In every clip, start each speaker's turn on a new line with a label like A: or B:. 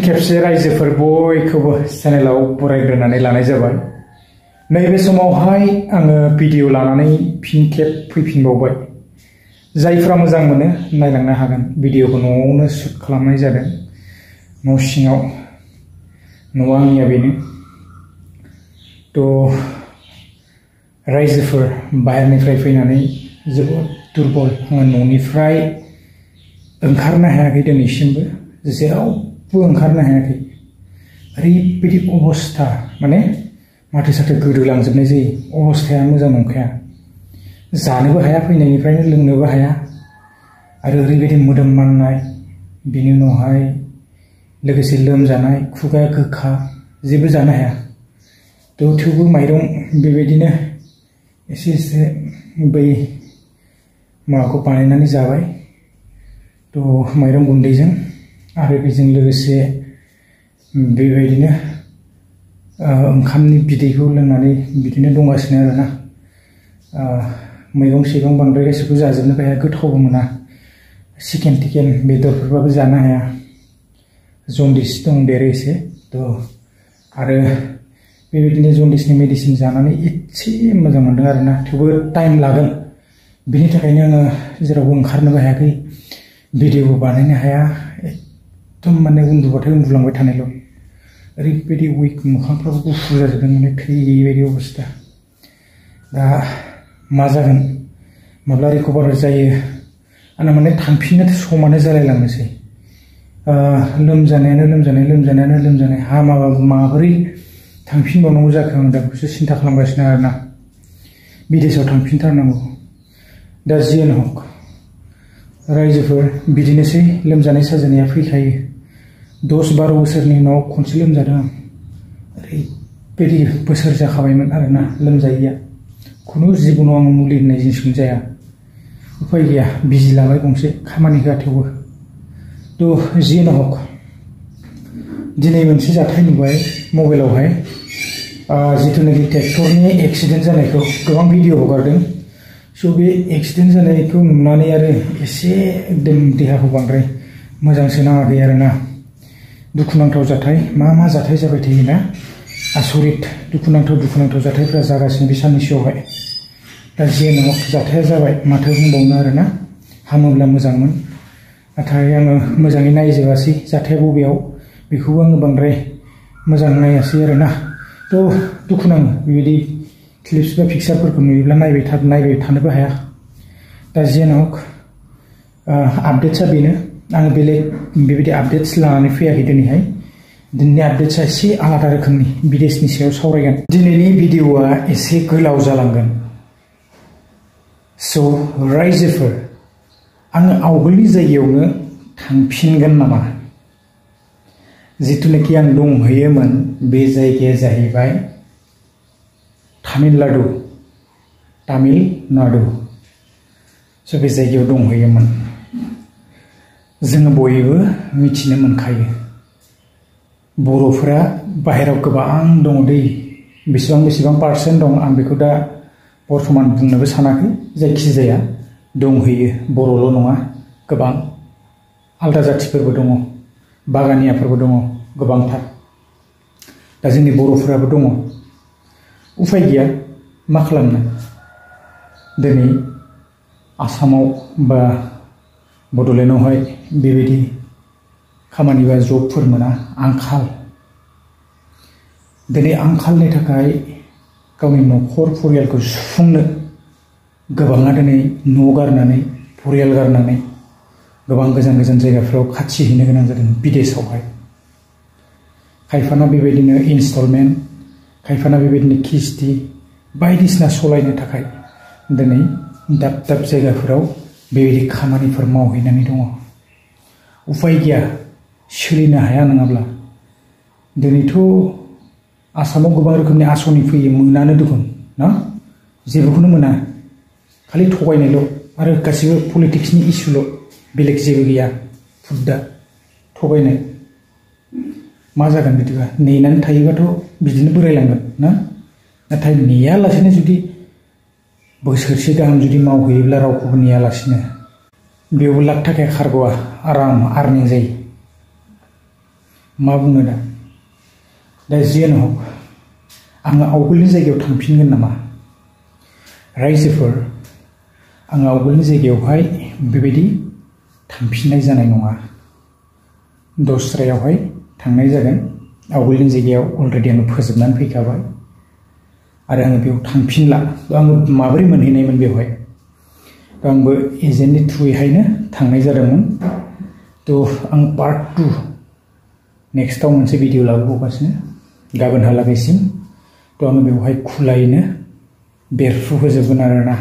A: खेबसे रायजोफोर बयखौबो चेनेलाव बरायग्रोनानै लानाय जाबाय। नैबे समावहाय आङो भिडिअ लानानै फिन खेब फैफिनबावबाय। जायफ्रा मोजां मोनो नायलांनो हागोन। भिडिअखौ न'आवनो शुट खालामनाय जादों, न' सिङाव। न'आ आंनिया बेनो। रायजोफोर बाहेरनिफ्राय फैनानै जोबोद दुरबल। आङो न'निफ्राय ओंखारनो हायाखै दिनैसिमबो, जेरावबो ओंखारनो हायाखै। ओरैबायदि अबस्था, माने माथो साथो गोदोलांजोबनाय जायो। अबस्थाया मोजां नंखाया। जानोबो हाया, फैनायनिफ्रायनो लोंनोबो हाया, आरो ओरैबायदि मोदोम माननाय, बिनि उनावहाय लोगोसे लोमजानाय, खुगाया गोखा, जेबो जानो हाया। थेवबो माइरं बेबायदिनो एसे एसे बै माबाखौ बानायनानै जाबाय, माइरं गुन्दैजों, आरो बेजों लोगोसे बेबायदिनो ओंखामनि बिदैखौ लोंनानै बिदिनो दंगासिनो आरोना। मैगं सैगं बांद्राय गासिबो जाजोबनोबो हाया, गोथावबो मोना। चिकेन टिकेन बेदरफोरबाबो जानो हाया। जन्दिस दंदेरो एसे। आरो बेबायदिनो जन्दिसनि मेडिसिन जानानै एसे मोजां मोनदों आरोना। थेवबो टाइम लागोन। बिनि थाखायनो आङो जेरावबो ओंखारनोबो हायाखै, भिडिअबो बानायनो हाया। एकदम माने उन्दुबाथाय उन्दुलांबाय थानायल'। ओरैबायदि उइक, मोखांफ्राबो गुफुर जाजोबदों, माने थै गैयि बायदि अबस्था। दा मा जागोन, माब्ला रिकभार जायो। आंना माने थांफिननो समानो जालायलांनोसै। लोमजानाय हामाबाबो माबोरै थांफिनबावनांगौ जाखो, आं दा बेखौसो सिन्था खालामगासिनो आरोना। बिदेशआव थांफिनथारनांगौ। दा जियानो हक, रायजोफोर बिदिनोसै। लोमजानाय साजानाया फैखायो। 10-12 बोसोरनि उनाव खनसे लोमजादों आं। ओरैबायदि बोसोर जाखाबायमोन आरोना लोमजायैया। खुनु जिबनाव आं मुलि होननाय जिनिसखौनो जाया। उफाय गैया, बिजि लाबाय गंसे, खामानि होआ थेवबो। जियानो हक, दिनै मोनसे जाथाय नुबाय मबाइलावहाय। जिथुनाखि ट्रेक्टरनि एक्सिडेन्ट जानायखौ गोबां भिडिअ हगारदों। बे एक्सिडेन्ट जानायखौ नुनानै आरो एसे एकदम देहाखौ बांद्राय मोजांसो नाङाखै आरोना। दुखुनांथाव जाथाय, मा जाथाय जाबाय थायोना। आसरित दुखुनांथाव जाथायफ्रा जागासिनो बे साननैसोआवहाय। दा जियानो हक, जाथाया जाबाय, माथो बुंबावनो आरोना। हामोब्ला मोजांमोन। नाथाय आङो मोजाङै नायजोबासै जाथाया बबेयाव, बेखौबो आङो बांद्राय मोजां नायासै आरोना। दुखु नाङो बेबायदि क्लिप्स बा पिक्सारफोरखौ नुयोब्ला नायबाय थानोबो हाया। दा जियानो हक, आपडेट्सआ बेनो। आङो बेलेग बेबायदि आपडेट्स लानानै फैयाखै दिनैहाय। दिनैनि आपडेट्सआ एसे आलादा रोखोमनि, बिदेशनि सायाव सावरायगोन। दिनैनि भिडिअआ एसे गोलाव जालांगोन। रायजोफोर, आङो आवगोलनि जायगायावनो थांफिनगोन नामा? जिथुनाखि आं दंहैयोमोन, बे जायगाया जाहैबाय तामिलनाडु। बे जायगायाव दंहैयोमोन। जोङो बयबो मिथिनो मोनखायो, बर'फोरा बाहेरायाव गोबां दङ दै। बेसेबां पार्सेन्ट दं आं बेखौ दा बर्थमान बुंनोबो सानाखै। जायखिजाया दंहैयो। बर'ल' नङा, गोबां आलदा जाथिफोरबो दङ, बागानियाफोरबो दङ गोबांथार। दा जोंनि बर'फोराबो दङ। उफाय गैया, मा खालामनो। दिनै आसामाव बा बड'लेण्डआवहाय बेबायदि खामानि बा जबफोर मोना, आंखाल। दिनै आंखालनि थाखाय गावनि न'खर परियालखौ सुफुंनो गोबाङा दिनै न' गारनानै, परियाल गारनानै गोबां गोजान जायगाफ्राव खाथिहैनो गोनां जादों, बिदेशआवहाय। खायफाना बेबायदिनो इनस्टलमेन्ट, खायफाना बेबायदिनो किस्ति बायदिसिना सालायनो थाखाय दिनै दाब जायगाफोराव बेबायदि खामानिफोर मावहैनानै दङ। उफाय गैया, सोलिनो हाया नङाब्ला। दिनैथ' आसामाव गोबां रोखोमनि आसनि फैयो, मोनानो दुखुन ना, जेबोखौनो मोना। खालि थगायनायल' आरो गासिबो पलिटिक्सनि इसुल', बेलेग जेबो गैया। फुद्दा थगायनाय। मा जागोन बिदिबा? नेनानै थायोबाथ' बिदिनो बोरायलांगोन ना। नाथाय नेयालासेनो जुदि बोसोरसे गाहाम जुदि मावहैयोब्ला, रावखौबो नेयालासिनो, बेयावबो लाख थाखाया खारग'आ, आराम आर्निं जायो। मा बुंनो दा जियानो हक आङो आवगोलनि जायगायाव थांफिनगोन नामा रायजोफोर आङो आवगोलनि जायगायावहाय बेबायदि थांफिननाय जानाय नङा दस्रायावहाय थांनाय जागोन आवगोलनि जायगायाव अलरेडि आङो फोजोबनानै फैखाबाय आरो आङो बेयाव थांफिनला आङो माबोरै मोनहैनायमोन बेवहाय आंबो एजेन्टनि थ्रुयैहायनो थांनाय जादोंमोन आं पार्ट 2 नेक्स्टआव मोनसे भिडिअ लाबोबावगासिनो गाबोनहालागैसिम आङो बेवहाय खुलायैनो बेरफ्रुहोजोबगोन आरोना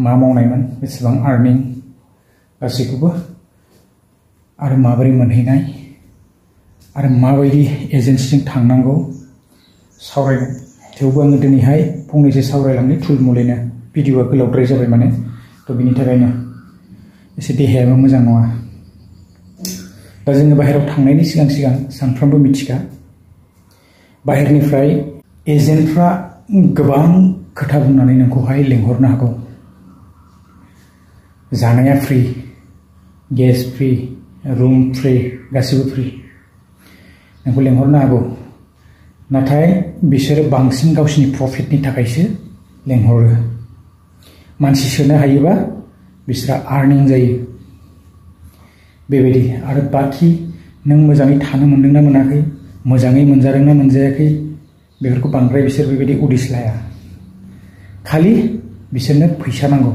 A: मा मावनायमोन बेसेबां आर्निं गासैखौबो आरो माबोरै मोनहैनाय आरो माबायदि एजेन्सिजों थांनांगौ सावरायगोन थेवबो आङो दिनैहाय फंनैसो सावरायलांनो थुलमुलैनो भिडिअआ गोलावद्राय जाबाय माने बिनि थाखायनो एसे देहायाबो मोजां नङा दा जोङो बाहेरायाव थांनायनि सिगां सानफ्रोमबो मिथिखा बाहेरनिफ्राय एजेन्टफ्रा गोबां खोथा बुंनानै नोंखौहाय लेंहरनो हागौ जानाया free gas free room free गासिबो फ्रि नोंखौ लेंहरनो हागौ नाथाय बिसोरो बांसिन गावसिनि प्रफिटनि थाखायसो लेंहरो मानसि सोनो हायोबा बिसोरा आर्निं जायो बेबायदि आरो बाखि नों मोजाङै थानो मोनदोंना मोनाखै मोजाङै मोनजादोंना मोनजायाखै बेफोरखौ बांद्राय बिसोर बेबायदि उदिस लाया खालि बिसोरनो फैसा नांगौ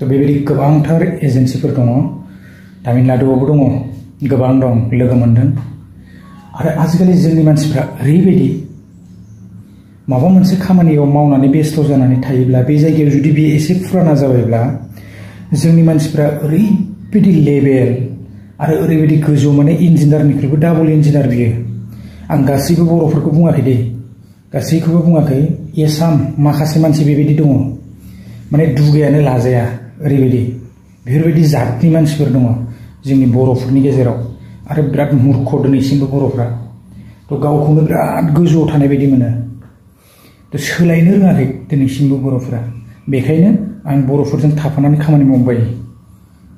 A: बेबायदि गोबांथार एजेन्सिफोर दङ तामिलनाडुआवबो दङ गोबां दं लोगो मोनदों आरो आजिखालि जोंनि मानसिफ्रा ओरैबायदि माबा मोनसे खामानियाव मावनानै बेस्थ' जानानै थायोब्ला बे जायगायाव जुदि बे एसे फुराना जाबायब्ला जोंनि मानसिफ्रा ओरैबायदि लेभेल आरो ओरैबायदि गोजौ माने इन्जिनियारनिख्रुइबो डाबल इन्जिनियार बियो आं गासैबो बर'फोरखौ बुङाखै दे गासैखौबो बुङाखै एसाम माखासे मानसि बेबायदि दङ माने दुगायानो लाजाया ओरैबायदि बेफोरबायदि जातनि मानसिफोर दङ जोंनि बर'फोरनि गेजेराव आरो बिराद मूर्ख दिनैसिमबो बर'फ्रा गावखौनो बिराद गोजौआव थानाय बायदि मोनो सोलायनो रोङाखै दिनैसिमबो बर'फोरा बेखायनो आं बर'फोरजों थाफानानै खामानि मावबाय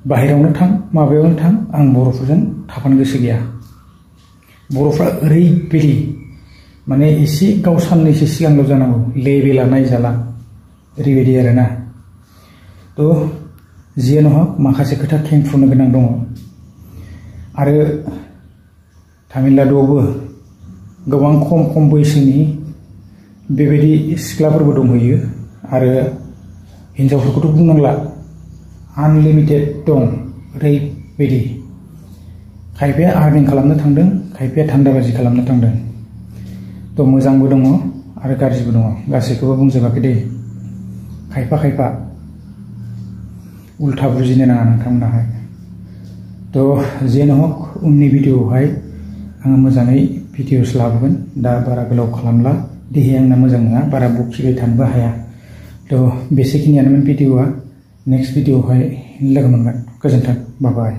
A: बाहेरायावनो थां माबायावनो थां आं बर'फोरजों थाफानो गोसो गैया बर'फ्रा ओरैबायदि माने एसे गाव साननैसो सिगांल' जानांगौ लेभेला नायजाला ओरैबायदि आरोना जियानो हक माखासे खोथा खेंफुनो गोनां दङ आरो तामिलनाडुआवबो गोबां खम बैसोनि बेबायदि सिख्लाफोरबो दंहैयो आरो हिन्जावफोरखौथ' बुंनांला आनलिमिटेड दं ओरैबायदि खायफाया आर्निं खालामनो थांदों खायफाया धान्दाबाजि खालामनो थांदों मोजांबो दङ आरो गाज्रिबो दङ गासैखौबो बुंजोबाखै दे खायफा उल्था बुजिनो नाङा नोंथांमोनाहाय जियानो हक उननि भिडिअआवहाय आङो मोजाङै भिडिअस लाबोगोन दा बारा गोलाव खालामला देहाया आंना मोजां नङा बारा बखिबाय थानोबो हाया बेसेखिनियानोमोन भिडिअआ नेक्स्ट भिडिअआवहाय लोगो मोनगोन गोजोन्थों बाय बाय